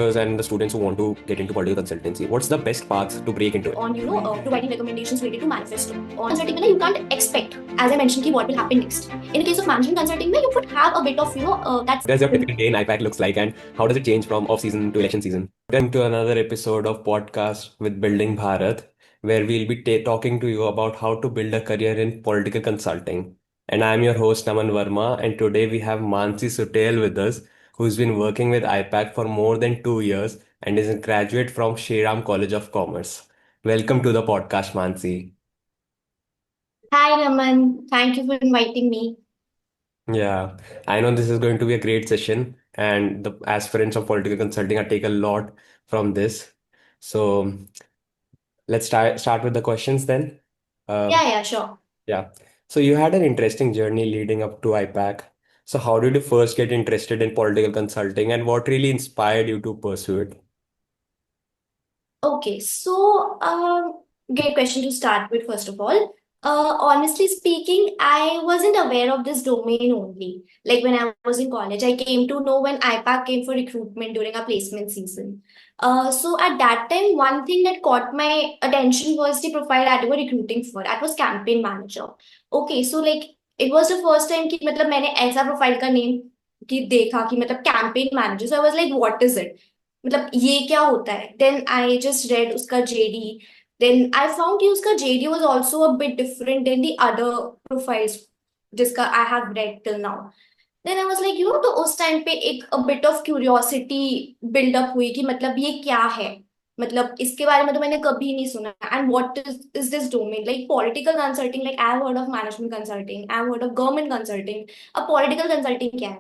and the students who want to get into political consultancy, what's the best path to break into it? On providing recommendations related to manifesto. On consulting you can't expect, as I mentioned, what will happen next. In the case of management consulting you could have a bit of that. Does your typical day in IPAC looks like, and how does it change from off season to election season? Welcome to another episode of podcast with Building Bharat, where we'll be talking to you about how to build a career in political consulting. And I'm your host Naman Verma, and today we have Mansi Sutel with us, who's been working with IPAC for more than 2 years and is a graduate from Shriram College of Commerce. Welcome to the podcast, Mansi. Hi Raman, thank you for inviting me. Yeah, I know this is going to be a great session, and the aspirants of political consulting I take a lot from this. So let's start with the questions then. Yeah, Um, yeah, sure. yeah. So you had an interesting journey leading up to IPAC. So how did you first get interested in political consulting, and what really inspired you to pursue it? Okay, so great question to start with, first of all. Honestly speaking, I wasn't aware of this domain only. Like when I was in college, I came to know when IPAC came for recruitment during our placement season. So at that time, one thing that caught my attention was the profile that they were recruiting for. That was campaign manager. Okay, so like it was the first time कि मतलब मैंने ऐसा profile का name कि देखा कि मतलब campaign manager. So I was like, what is it? मतलब ये क्या होता है. देन आई जस्ट रेड उसका जेडी. देन आई फाउंड कि उसका JD was also a bit different than the other profiles जिसका I have read till now. Then I was like तो उस टाइम पे एक a bit of curiosity build up हुई कि मतलब ये क्या है. मतलब इसके बारे में तो मैंने कभी नहीं सुना. And what is this domain like political consulting. Like I have heard of management consulting, I have heard of government consulting. अब पॉलिटिकल कंसल्टिंग क्या है.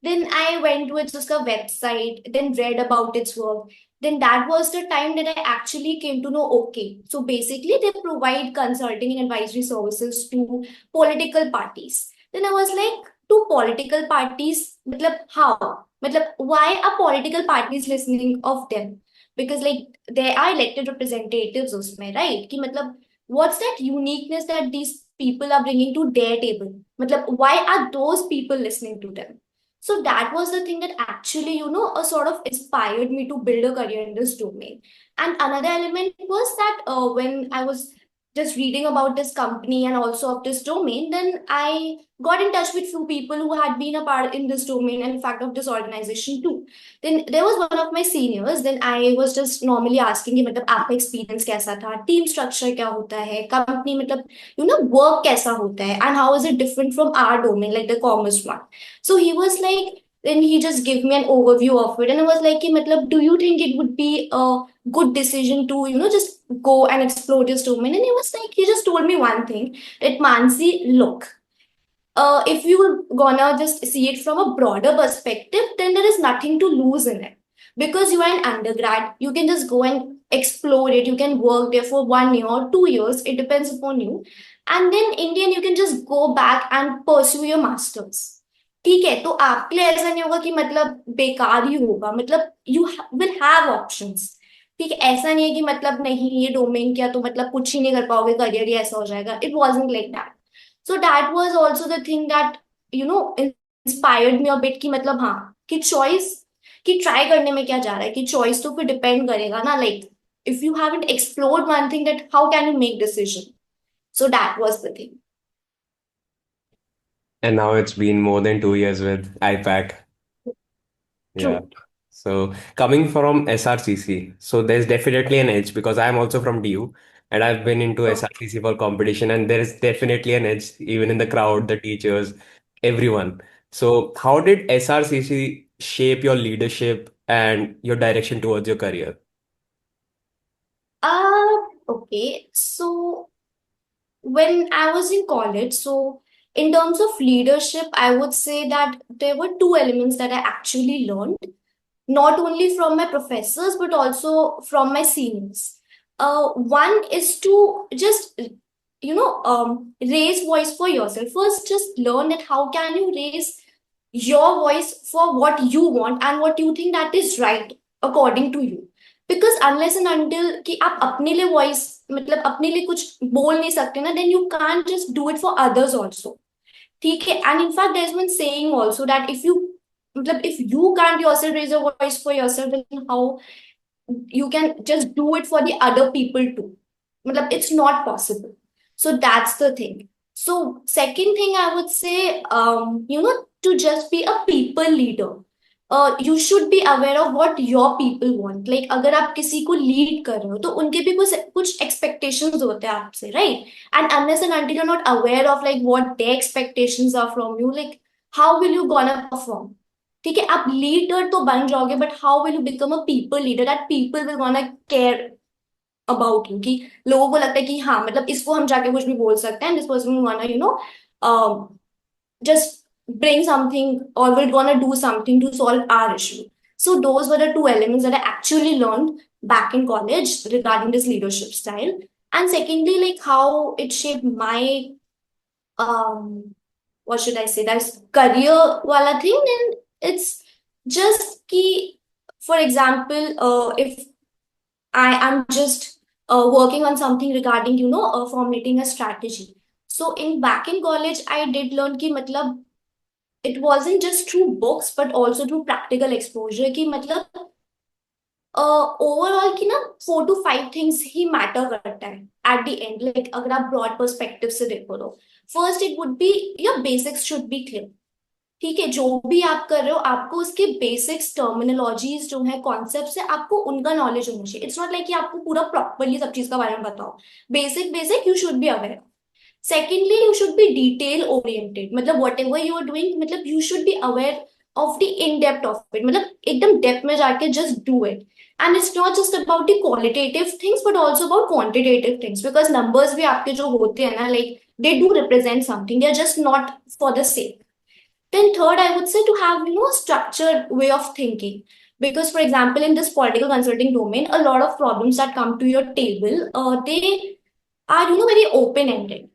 Then I went to its website, then read about its work. Then that was the time that I actually came to know, okay, so basically they provide consulting and advisory services to political parties. Then I was like, to political parties, matlab how? Matlab why are political parties listening of them? Because like they are elected representatives usme, right? Ki matlab what's that uniqueness that these people are bringing to their table? Matlab why are those people listening to them? So that was the thing that actually, sort of inspired me to build a career in this domain. And another element was that when I was just reading about this company and also of this domain, then I got in touch with few people who had been a part in this domain and in fact of this organization too. Then there was one of my seniors. Then I was just normally asking कि मतलब आपका experience कैसा था, team structure क्या होता है, company मतलब work कैसा होता है, and how is it different from our domain like the commerce one. So he was like, then he just gave me an overview of it, and I was like, कि मतलब, do you think it would be a good decision to, just go and explore this domain? And he was like, he just told me one thing, that Mansi, look, if you're gonna just see it from a broader perspective, then there is nothing to lose in it. Because you are an undergrad, you can just go and explore it. You can work there for 1 year or 2 years, it depends upon you. And then Indian, you can just go back and pursue your masters. ठीक है, तो आपके लिए ऐसा नहीं होगा कि मतलब बेकार ही होगा. मतलब यू विल हैव ऑप्शंस. ठीक है, ऐसा नहीं है कि मतलब नहीं ये डोमेन किया तो मतलब कुछ ही नहीं कर पाओगे, करियर ही ऐसा हो जाएगा. It wasn't like that. So that was also the thing that inspired me a bit कि मतलब हाँ, कि choice, कि try करने में क्या जा रहा है, कि choice तो फिर depend करेगा ना. Like if you haven't explored one thing, that how can you make decision. So that was the thing. And now it's been more than 2 years with IPAC. Yeah. True. So coming from SRCC, so there's definitely an edge because I'm also from DU and I've been into Oh. SRCC for competition, and there is definitely an edge even in the crowd, the teachers, everyone. So how did SRCC shape your leadership and your direction towards your career? Okay. So when I was in college, so in terms of leadership, I would say that there were two elements that I actually learned, not only from my professors but also from my seniors. One is to just raise voice for yourself. First, just learn that how can you raise your voice for what you want and what you think that is right according to you. Because unless and until कि आप अपने लिए voice मतलब अपने लिए कुछ बोल नहीं सकते ना, then you can't just do it for others also. ठीक है. And in fact there's one saying also that if you मतलब if you can't yourself raise a voice for yourself, then how you can just do it for the other people too? मतलब it's not possible. So that's the thing. So second thing I would say, to just be a people leader, you should be aware of what your people want. Like अगर आप किसी को lead कर रहे हो तो उनके भी कुछ कुछ expectations होते हैं आपसे, right? And unless and until you're not aware of like what their expectations are from you, like how will you gonna perform? ठीक है, आप लीडर तो बन जाओगे, but how will you become a people leader that people will gonna care about you, कि लोगों को लगता है कि हाँ मतलब इसको हम जाके कुछ भी बोल सकते हैं, this person will gonna just bring something or we're gonna do something to solve our issue. So those were the two elements that I actually learned back in college regarding this leadership style. And secondly, like how it shaped my what should I say, that's career wala thing. And it's just key, for example, if I am just working on something regarding, formulating a strategy. So in back in college, I did learn कि मतलब it wasn't just through books but also through practical exposure कि मतलब overall की ना 4 to 5 things he matter करता है eight the and, like अगर आप ब्रॉड पर्सपेक्टिव से देखो तो first it would be your basics should be clear. ठीक है, जो भी आप कर रहे हो आपको उसके बेसिक्स, टर्मिनोलॉजीज जो है, कॉन्सेप्ट है, आपको उनका नॉलेज होना चाहिए। इट्स नॉट लाइक कि आपको पूरा प्रॉपरली सब चीज का बारे में बताओ, basic basic you should be aware. Secondly, you should be detail oriented, मतलब whatever you are doing, मतलब you should be aware of the in depth of it, मतलब एकदम depth में जाके just do it. And it's not just about the qualitative things but also about quantitative things, because numbers भी आपके जो होते हैं ना, like they do represent something, they are just not for the sake. Then third, I would say to have, a structured way of thinking. Because, for example, in this political consulting domain, a lot of problems that come to your table, they are, very open-ended.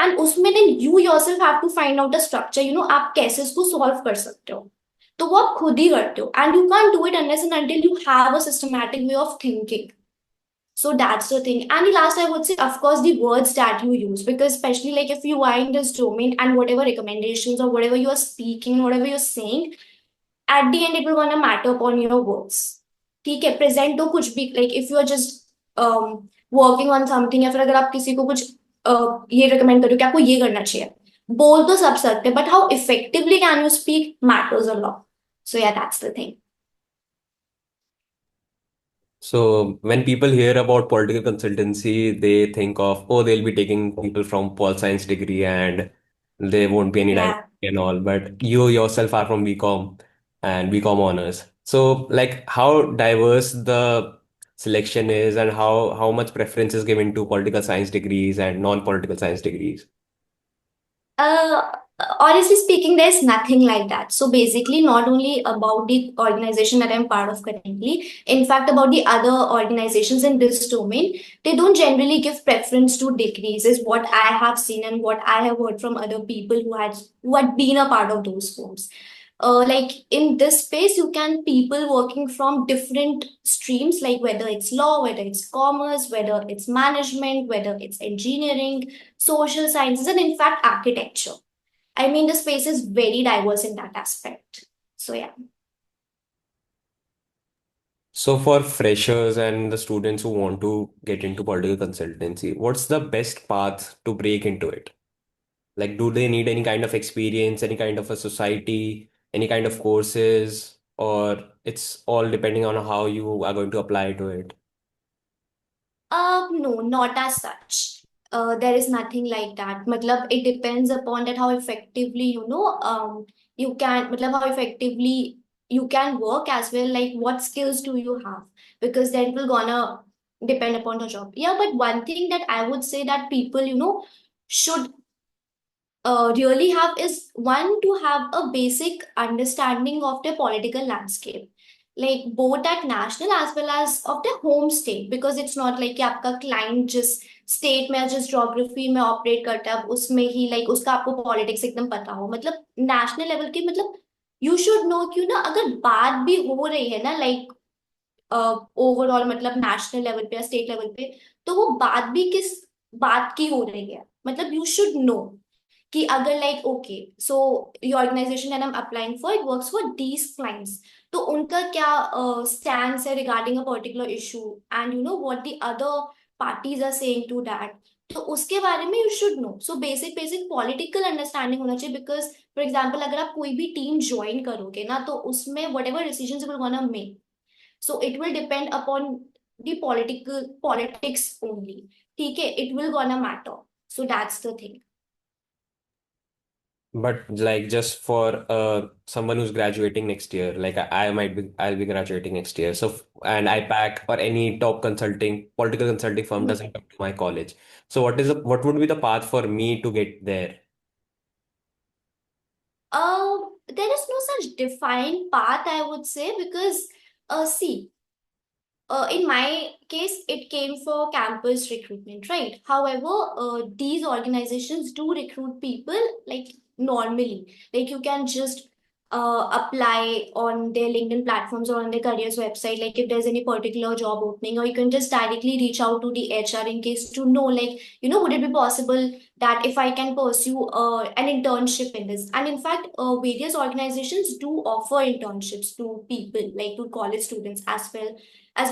And उसमें then you yourself have to find out a structure, आप कैसे इसको solve कर सकते हो। तो वो आप खुद ही करते हो, and you can do it unless and until you have a systematic way of thinking. So that's the thing. And the last, I would say, of course, the words that you use, because especially like if you are in this domain and whatever recommendations or whatever you are speaking, whatever you're saying, at the end, it will gonna matter upon your words. ठीक है, present तो कुछ भी, like if you are just working on something, या फिर अगर आप किसी को कुछ ये recommend करो कि आपको ये करना चाहिए, बोल तो सब सकते हैं, but how effectively can you speak matters a lot. So yeah, that's the thing. So when people hear about political consultancy, they think of, oh, they'll be taking people from pol science degree and there won't be any diversity Yeah. and all. But you yourself are from BCom and BCom honors. So like how diverse the selection is and how much preference is given to political science degrees and non-political science degrees. Uh, Honestly speaking, there's nothing like that. So basically, not only about the organization that I'm part of currently, in fact, about the other organizations in this domain, they don't generally give preference to degrees, is what I have seen and what I have heard from other people who had been a part of those firms. Like in this space, you can people working from different streams, like whether it's law, whether it's commerce, whether it's management, whether it's engineering, social sciences, and in fact, architecture. I mean, the space is very diverse in that aspect. So, yeah. So for freshers and the students who want to get into political consultancy, what's the best path to break into it? Like, do they need any kind of experience, any kind of a society, any kind of courses, or it's all depending on how you are going to apply to it? No, not as such. There is nothing like that. Matlab, it depends upon that how effectively, how effectively you can work as well. Like, what skills do you have? Because that will gonna depend upon the job. Yeah, but one thing that I would say that people, should really have is one, to have a basic understanding of the political landscape, like both at national as well as of the home state, because it's not like कि आपका client जिस state में या जिस geography में operate करता है, अब उसमें ही like उसका आपको politics एकदम पता हो, मतलब national level की, मतलब you should know क्यों ना, अगर बात भी हो रही है ना like ओवरऑल मतलब नेशनल लेवल पे या स्टेट लेवल पे, तो वो बात भी किस बात की हो रही है, मतलब यू शुड नो कि अगर लाइक ओके सो ये organisation and I am applying for it works for these clients, तो उनका क्या स्टैंड है regarding a particular issue, and you know what the other parties are saying to that, तो उसके बारे में you should know. So basic basic political understanding होना चाहिए, बिकॉज फॉर एग्जाम्पल अगर आप कोई भी टीम ज्वाइन करोगे ना, तो उसमें what ever decision you will gonna make, so it will depend upon the political politics only. ठीक है, it will gonna matter. So that's the thing. But like just for someone who's graduating next year, like I'll be graduating next year. So and IPAC or any top consulting political consulting firm Hmm. doesn't come to my college. So what would be the path for me to get there? There is no such defined path, I would say, because see, in my case, it came for campus recruitment, right? However, these organizations do recruit people like normally. Like you can just apply on their LinkedIn platforms or on their careers website, like if there's any particular job opening, or you can just directly reach out to the HR in case to know, like, you know, would it be possible that if I can pursue an internship in this? And in fact, various organizations do offer internships to people, like to college students as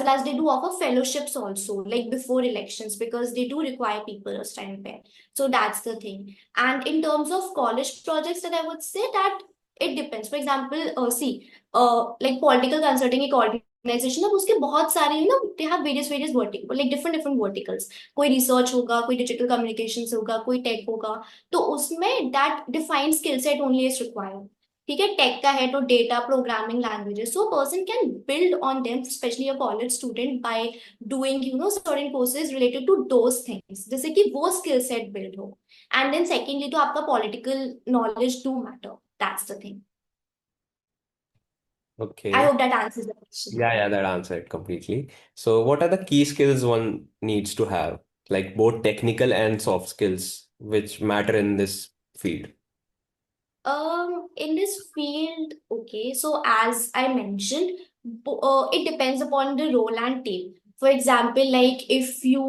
well as they do offer fellowships also, like before elections, because they do require people to stand there. So that's the thing. And in terms of college projects, that I would say that it depends. For example, see, like political consulting एक organization है, उसके बहुत सारे, you know, they have various verticals, like different verticals. कोई research होगा, कोई digital communications होगा, कोई tech होगा, तो उसमें that defined skill set only is required. ठीक है, टेक का है तो data programming languages, so person can build on them, specially a college student, by doing you know certain courses related to those things, जैसे कि वो skill set build हो। And then secondly तो आपका political knowledge do matter, that's the thing. I Okay. Hope that answers the question. Yeah, that answered completely. So what are the key skills one needs to have, like both technical and soft skills, which matter in this field? In this field, okay, so as I mentioned, it depends upon the role and team. For example, like if you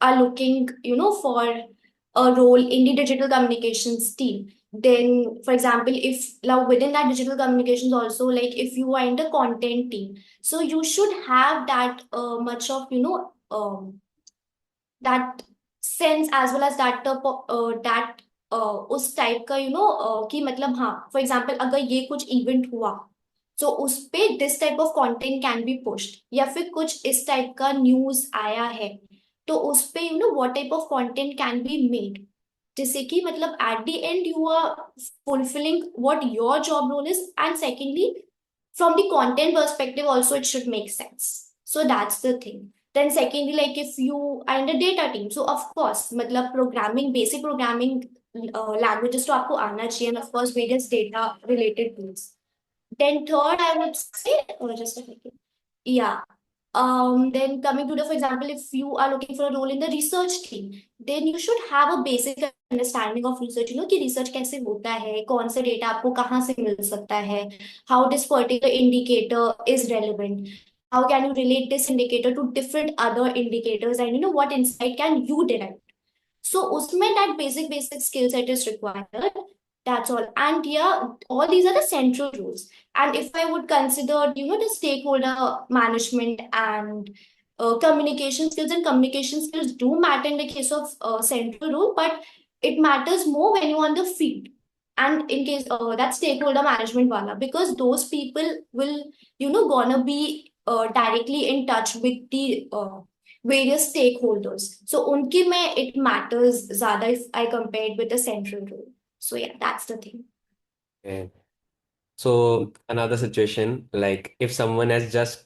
are looking, you know, for a role in the digital communications team, then for example, if now within that digital communications also, like if you are in the content team, so you should have that much of, you know, that sense as well as that उस type का, you know, कि मतलब हाँ, for example अगर ये कुछ event हुआ, तो उस पे this type of content can be pushed, या फिर कुछ इस टाइप का न्यूज आया है, तो उस पे you know what type of content can be made, जिससे कि मतलब at the end you are fulfilling what your job role is, and secondly from the content perspective also it should make sense. So that's the thing. Then secondly, like if you are in the data team, so of course मतलब programming, basic programming languages तो आपको आना चाहिए, and of course various data related tools. Then third I would say, just a second, yeah, then coming to the, for example, if you are looking for a role in the research team, then you should have a basic understanding of research, you know, कि research कैसे होता है, कौन से data आपको कहाँ से मिल सकता है, how this particular indicator is relevant, how can you relate this indicator to different other indicators, and you know what insight can you derive. So usme that basic skill set is required. That's all. And yeah, all these are the central rules. And if I would consider, you know, the stakeholder management and communication skills, and communication skills do matter in the case of central role, but it matters more when you're on the field. And in case that stakeholder management wala, because those people will, you know, gonna be directly in touch with the various stakeholders. So उनके में it matters ज़्यादा if I compare it with the central role. So yeah, that's the thing. Okay. So another situation, like if someone has just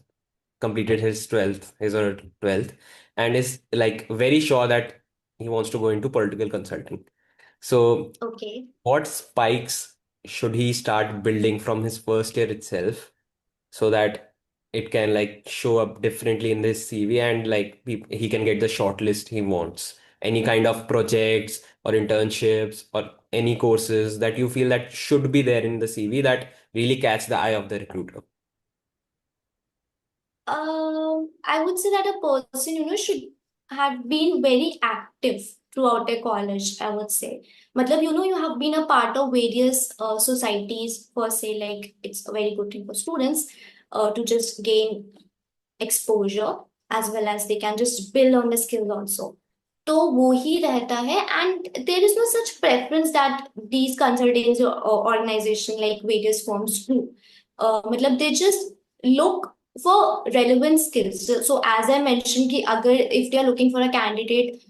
completed his or 12th, and is like very sure that he wants to go into political consulting. So Okay. what spikes should he start building from his first year itself so that it can like show up differently in this CV, and like he can get the short list he wants? Any kind of projects or internships or any courses that you feel that should be there in the CV that really catch the eye of the recruiter? I would say that a person, you know, should had been very active throughout their college, I would say. Matlab, you have been a part of various societies per se, like it's a very good thing for students to just gain exposure as well as they can just build on the skills also. तो वो ही रहता है and there is no such preference that these consultancy or organization like various firms do. मतलब they just look for relevant skills. So as I mentioned कि अगर if they are looking for a candidate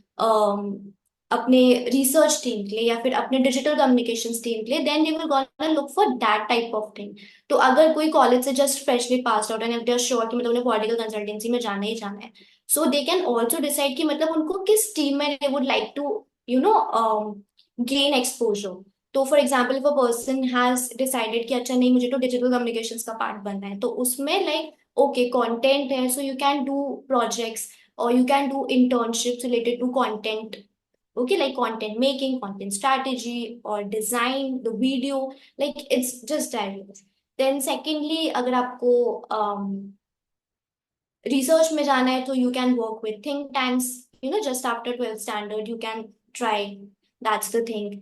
अपने research team के लिए या फिर अपने digital communication team के लिए then they will gonna look for that type of thing. तो अगर कोई कॉलेज से just freshly pass out and if they are sure कि मतलब उन्हें पॉलिटिकल कंसल्टेंसी में जाना ही जाना है, so they can also decide कि मतलब उनको किस टीम में they would like to you know gain exposure. तो for example if a person has decided कि अच्छा नहीं मुझे तो डिजिटल कम्युनिकेशन का पार्ट बनना है, तो उसमें लाइक ओके कंटेंट है, so you can do projects or you can do internships related to content. Okay, like content making, content strategy, or design the video. Like it's just diverse. Then secondly, अगर आपको research में जाना है तो you can work with think tanks. Just after 12th standard you can try. That's the thing.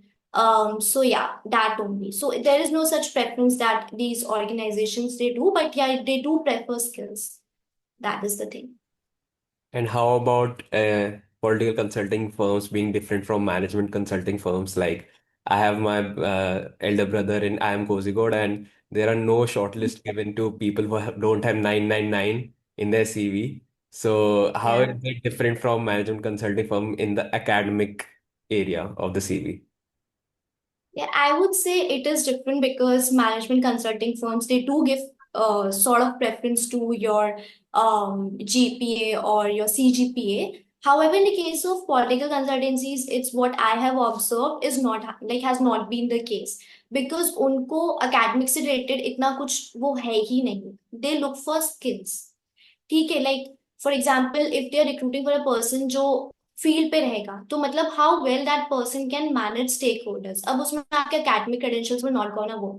So yeah, that only. So there is no such preference that these organizations they do, but yeah, they do prefer skills. That is the thing. And how about political consulting firms being different from management consulting firms? Like, I have my elder brother in IIM Kozhikode, and there are no shortlist given to people who don't have 999 in their CV. So, how is Yeah. it different from management consulting firm in the academic area of the CV? Yeah, I would say it is different because management consulting firms they do give sort of preference to your GPA or your CGPA. However, in the case of political consultancies, it's what I have observed is not like has not been the case because उनको academic से related इतना कुछ वो है ही नहीं. They look for skills. ठीक है, like for example if they are recruiting for a person जो फील्ड पे रहेगा, तो मतलब how well that person can manage stakeholders. अब उसमें आपके एकेडमिक क्रेडेंशियल्स में नॉट गोना वो.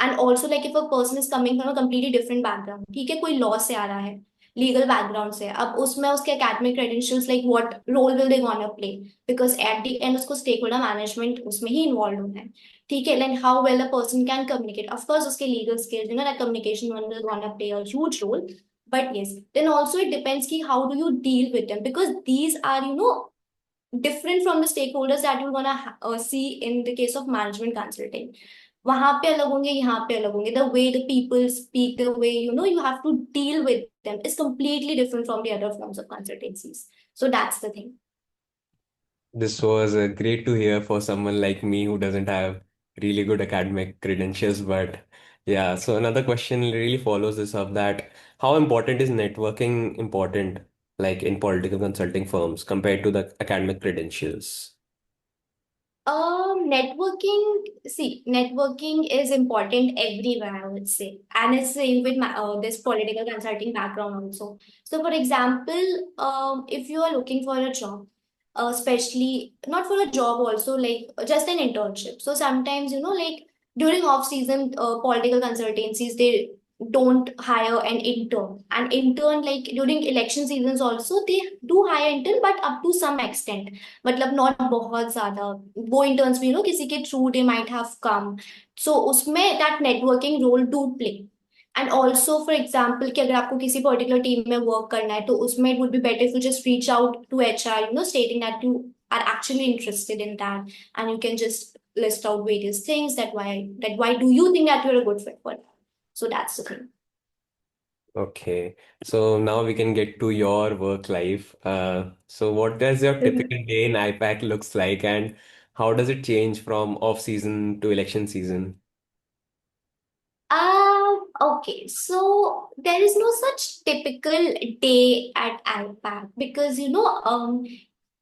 And also like if a person is coming from a completely different background, ठीक है, कोई लॉ से आ रहा है, लीगल बैकग्राउंड से, अब उसमें उसके academic credentials like what role will they gonna play, because at the end उसको स्टेक होल्डर मैनेजमेंट उसमें ही इन्वॉल्व होना है. ठीक है, then how well a person can communicate, of course उसके legal skills that communication one will gonna play a huge role. But yes, then also it depends ki how do you deal with them, because these are different from the stakeholders that you're gonna see in the case of management consulting. वहां पे अलग होंगे, यहाँ पे अलग होंगे. The way the people speak, the way you have to deal with them is completely different from the other forms of consultancies. So that's the thing. This was great to hear for someone like me who doesn't have really good academic credentials. But yeah, so another question really follows this up that how important is networking important like in political consulting firms compared to the academic credentials? Networking, see, networking is important everywhere, I would say. And it's same with this political consulting background also. So, for example, if you are looking for a job, especially not for a job also, like just an internship. So sometimes, like during off season, political consultancies, they don't hire an intern. An intern, like during election seasons also, they do hire intern, but up to some extent. मतलब not बहुत ज्यादा. वो interns भी किसी के through they might have come. So उसमें that networking role do play. And also for example कि अगर आपको किसी पर्टिकुलर टीम में वर्क करना है, तो उसमें it would be better if you just reach out to HR, stating that you are actually interested in that, and you can just list out various things that why do you think that you're a good fit for that. So that's the thing. Okay, so now we can get to your work life. So what does your typical day in IPAC looks like, and how does it change from off season to election season? Okay, so there is no such typical day at IPAC because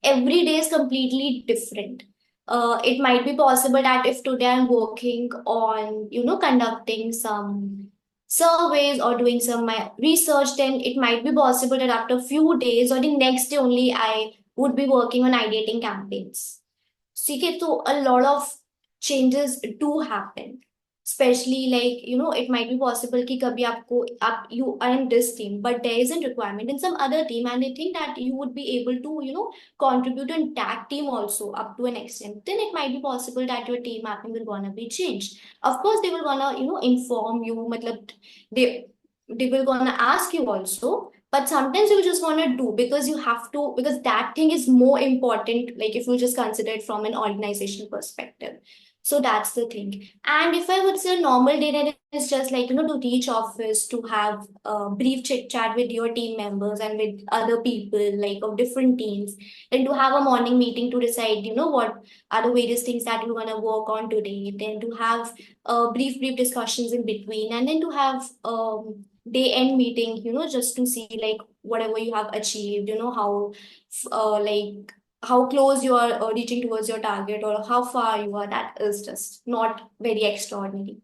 every day is completely different. It might be possible that if today I'm working on conducting some surveys or doing some my research, then it might be possible that after a few days or the next day only I would be working on ideating campaigns. So, okay, so a lot of changes do happen. especially like it might be possible कि कभी आपको आप you are in this team but there isn't requirement in some other team and they think that you would be able to contribute in that team also up to an extent, then it might be possible that your team mapping will gonna be changed. Of course they will gonna inform you matlab they they will gonna ask you also, but sometimes you just want to do because you have to, because that thing is more important, like if you just consider it from an organizational perspective. So that's the thing. And if I would say a normal day, then it's just like to reach office, to have a brief chit chat with your team members and with other people like of different teams, then to have a morning meeting to decide what are the various things that you're gonna work on today, then to have brief discussions in between, and then to have day end meeting, just to see like whatever you have achieved, how like how close you are reaching towards your target or how far you are. That is just not very extraordinary.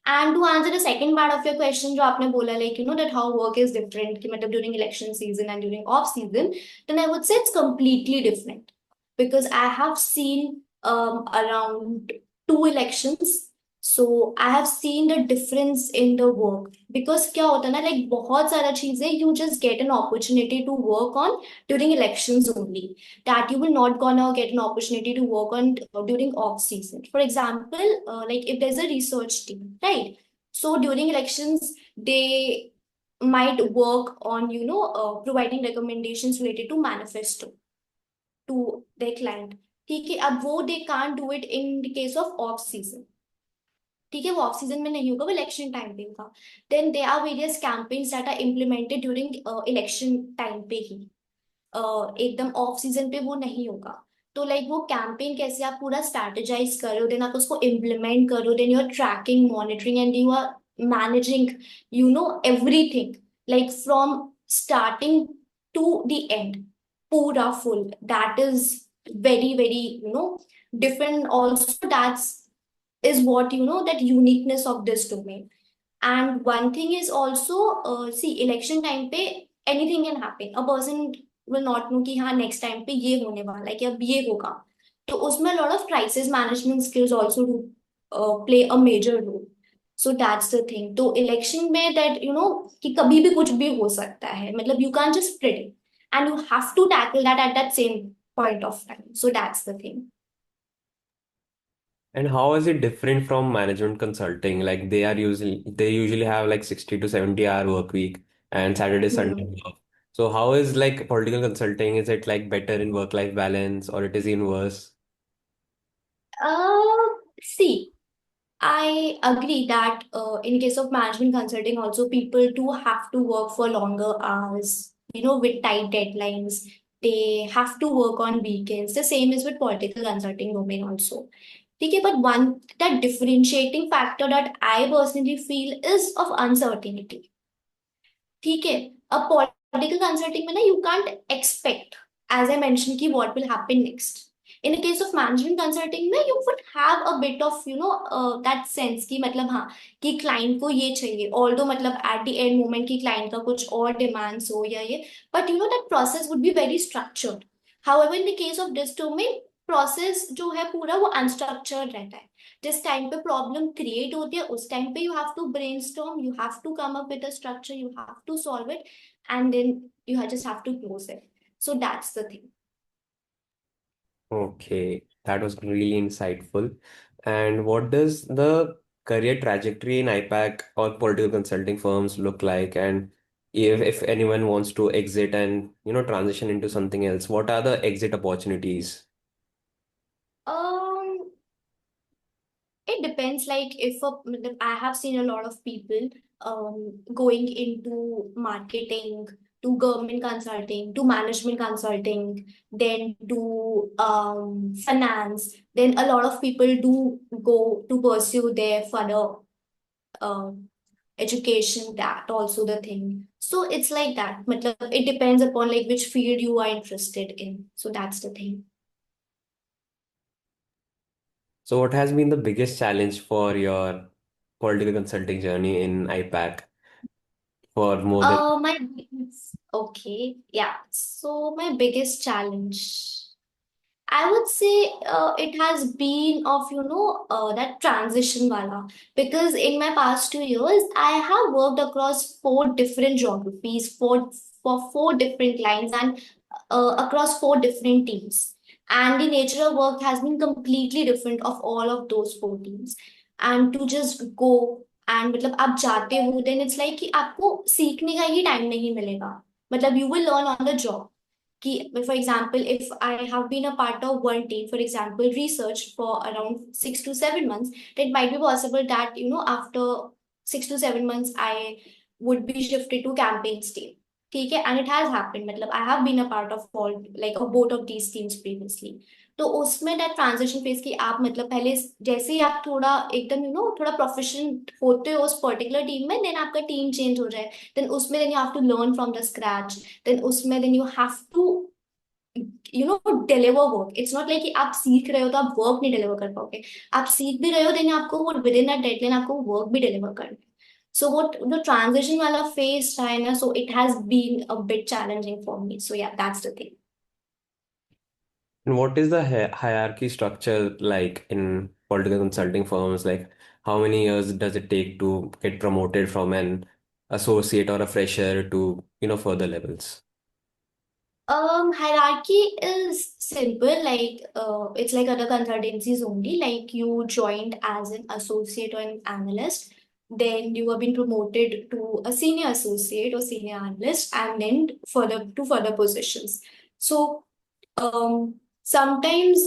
And to answer the second part of your question, जो आपने बोला like that how work is different कि मतलब during election season and during off season, then I would say it's completely different because I have seen around two elections. So I have seen the difference in the work because क्या होता है ना, like बहुत सारा चीजें you just get an opportunity to work on during elections only, that you will not gonna get an opportunity to work on during off season. For example, like if there's a research team, right? So during elections they might work on providing recommendations related to manifesto to their client. ठीक है, अब वो they can't do it in the case of off season. ठीक है, वो off season में नहीं होगा, वो इलेक्शन टाइम पे होगा. Then they are various campaigns that are implemented during election time पे ही. एकदम ऑफ सीजन पे वो नहीं होगा. तो लाइक वो कैंपेन कैसे आप पूरा स्ट्रैटेजाइज करो, देन आप उसको इम्प्लीमेंट करो, then you are tracking monitoring and you are managing everything like from starting to the end, पूरा full. That is very different also. That's is what that uniqueness of this domain. And one thing is also, see election time पे anything can happen. A person will not know कि हाँ next time पे ये होने वाला है कि अब ये होगा. तो उसमें a lot of crisis management skills also do play a major role. So that's the thing. तो election में that कि कभी भी कुछ भी हो सकता है, मतलब you can't just predict and you have to tackle that at that same point of time. So that's the thing. And how is it different from management consulting? Like they usually have like 60 to 70 hour work week and Saturday, Sunday Hmm. off. So how is like political consulting? Is it like better in work-life balance or it is even worse? See, I agree that in case of management consulting, also people do have to work for longer hours, with tight deadlines. They have to work on weekends. The same is with political consulting domain also. Okay, but one that differentiating factor that I personally feel is of uncertainty. ठीक है, अब political consulting में ना you can't expect, as I mention कि what will happen next. In case of management consulting में you would have a bit of that sense कि मतलब हाँ कि क्लाइंट को ये चाहिए, ऑल्दो मतलब एट द एंड मोमेंट की क्लाइंट का कुछ और डिमांड्स हो या ये, but that process would be very structured. However in the case of this domain, process जो है पूरा वो अनस्ट्रक्चर्ड रहता है. जिस टाइम पे प्रॉब्लम क्रिएट होती है उस टाइम पे you have to brainstorm, you have to come up with a structure, you have to solve it, and then you just have to close it. So that's the thing. Okay, that was really insightful. And what does the career trajectory in IPAC or political consulting firms look like? And if anyone wants to exit and transition into something else, what are the exit opportunities? um it depends. Like if I have seen a lot of people going into marketing, to government consulting, to management consulting, then to finance. Then a lot of people do go to pursue their further education. That also the thing. So it's like that. Matlab, it depends upon like which field you are interested in. So that's the thing. So, what has been the biggest challenge for your political consulting journey in IPAC for more than Okay, yeah. So my biggest challenge. I would say it has been of, that transition wala. Because in my past 2 years, I have worked across four different geographies, for four different lines, and across four different teams. And the nature of work has been completely different of all of those four teams. And to just go and मतलब आप जाते हो, then it's like कि आपको सीखने का ही time नहीं मिलेगा. मतलब you will learn on the job. For example, if I have been a part of one team, for example, research for around 6 to 7 months, it might be possible that, after 6 to 7 months, I would be shifted to campaigns team. ठीक है, and it has happened. मतलब I have been a part of all, like of both of these teams previously. तो उसमें that transition phase की आप मतलब पहले जैसे ही आप थोड़ा एकदम थोड़ा प्रोफेशनल होते हो उस पर्टिकुलर टीम में, देन आपका टीम चेंज हो जाए, देन उसमें then you have to learn from the scratch, then उसमें then you have to deliver work. It's not like कि आप सीख रहे हो तो आप वर्क नहीं डिलीवर कर पाओगे. आप सीख भी रहे हो, देन आपको वो विद इन दैट डेडलाइन आपको वर्क भी डिलीवर करना है. सो वो जो ट्रांजिशन वाला फेज था ना, so it has been a bit challenging for me. So yeah that's the thing. And what is the hierarchy structure like in political consulting firms? Like, how many years does it take to get promoted from an associate or a fresher to, further levels? Hierarchy is simple. Like, it's like other consultancies only. Like, you joined as an associate or an analyst, then you have been promoted to a senior associate or senior analyst, and then further positions. So, sometimes,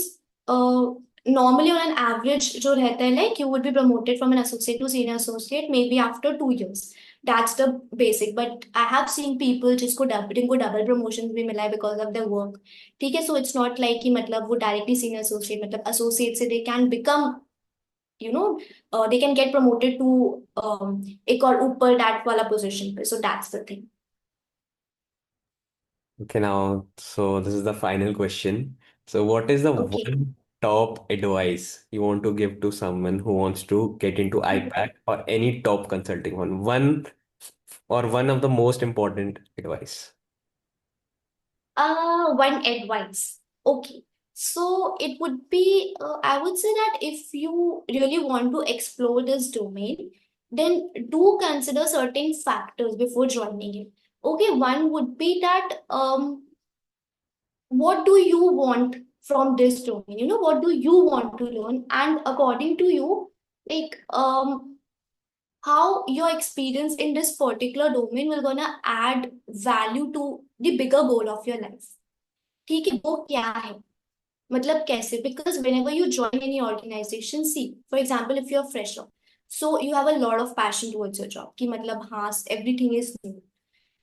normally on an average, जो रहता है, like you would be promoted from an associate to senior associate maybe after 2 years. That's the basic. But I have seen people जिनको double promotion भी मिला है because of their work. ठीक है, so it's not like कि मतलब वो directly senior associate, मतलब associate से they can become, you know they can get promoted to एक और ऊपर that वाला position पे. So that's the thing. Okay, now, so this is the final question. So, what is the Okay. one top advice you want to give to someone who wants to get into IPAC or any top consulting one? One or one of the most important advice. One advice. Okay. So it would be, I would say that if you really want to explore this domain, then do consider certain factors before joining it. Okay, one would be that what do you want from this domain? What do you want to learn? And according to you, like how your experience in this particular domain will gonna add value to the bigger goal of your life. ठीक है, वो क्या है, मतलब कैसे. Because whenever you join any organization, see for example if you are fresher, so you have a lot of passion towards your job, कि मतलब हाँ एवरीथिंग इज न्यू.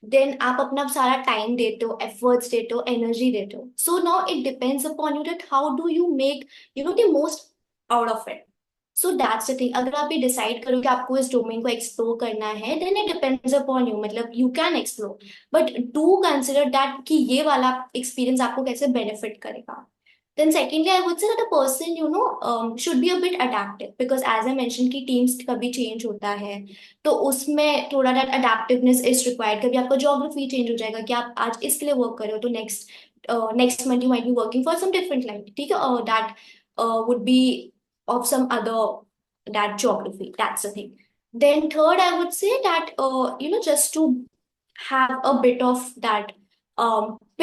देन आप अपना सारा टाइम देते हो, एफर्ट्स देते हो, एनर्जी देते हो. So now it depends upon you that how do you make the most out of it. So that's the thing. अगर आप ये डिसाइड करो कि आपको इस डोमेन को एक्सप्लोर करना है, then it depends upon you, मतलब you can explore, but do consider that कि ये वाला एक्सपीरियंस आपको कैसे बेनिफिट करेगा. Then secondly, I would say that a person, should be a bit adaptive, because as I mentioned कि teams कभी change होता है, तो उसमें थोड़ा that adaptiveness is required. कभी आपका geography change हो जाएगा, कि आप आज इसके लिए work कर रहे हो, तो next month you might be working for some different client, ठीक है, or that would be of some other that geography. That's the thing. Then third, I would say that just to have a bit of that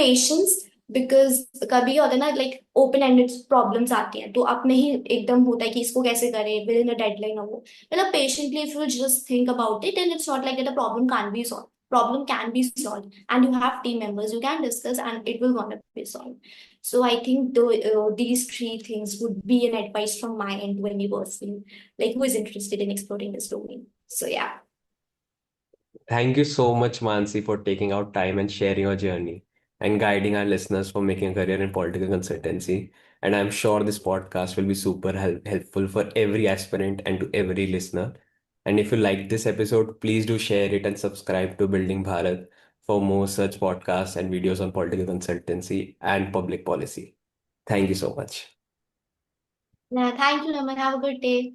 patience, because कभी होता है ना, like open ended problems आती हैं, तो आप नहीं एकदम होता है कि इसको कैसे करें विद इन अ डेडलाइन हो वो. मतलब patiently if you just think about it, and it's not like that the problem can be solve. Problem can be solved, and you have team members you can discuss, and it will gonna be solved. So I think these three things would be an advice from my end to any person like who is interested in exploring this domain. So yeah. Thank you so much, Mansi, for taking out time and sharing your journey and guiding our listeners for making a career in political consultancy. And I'm sure this podcast will be super helpful for every aspirant and to every listener. And if you like this episode, please do share it and subscribe to Building Bharat for more such podcasts and videos on political consultancy and public policy. Thank you so much. Yeah, thank you, Naman. Have a good day.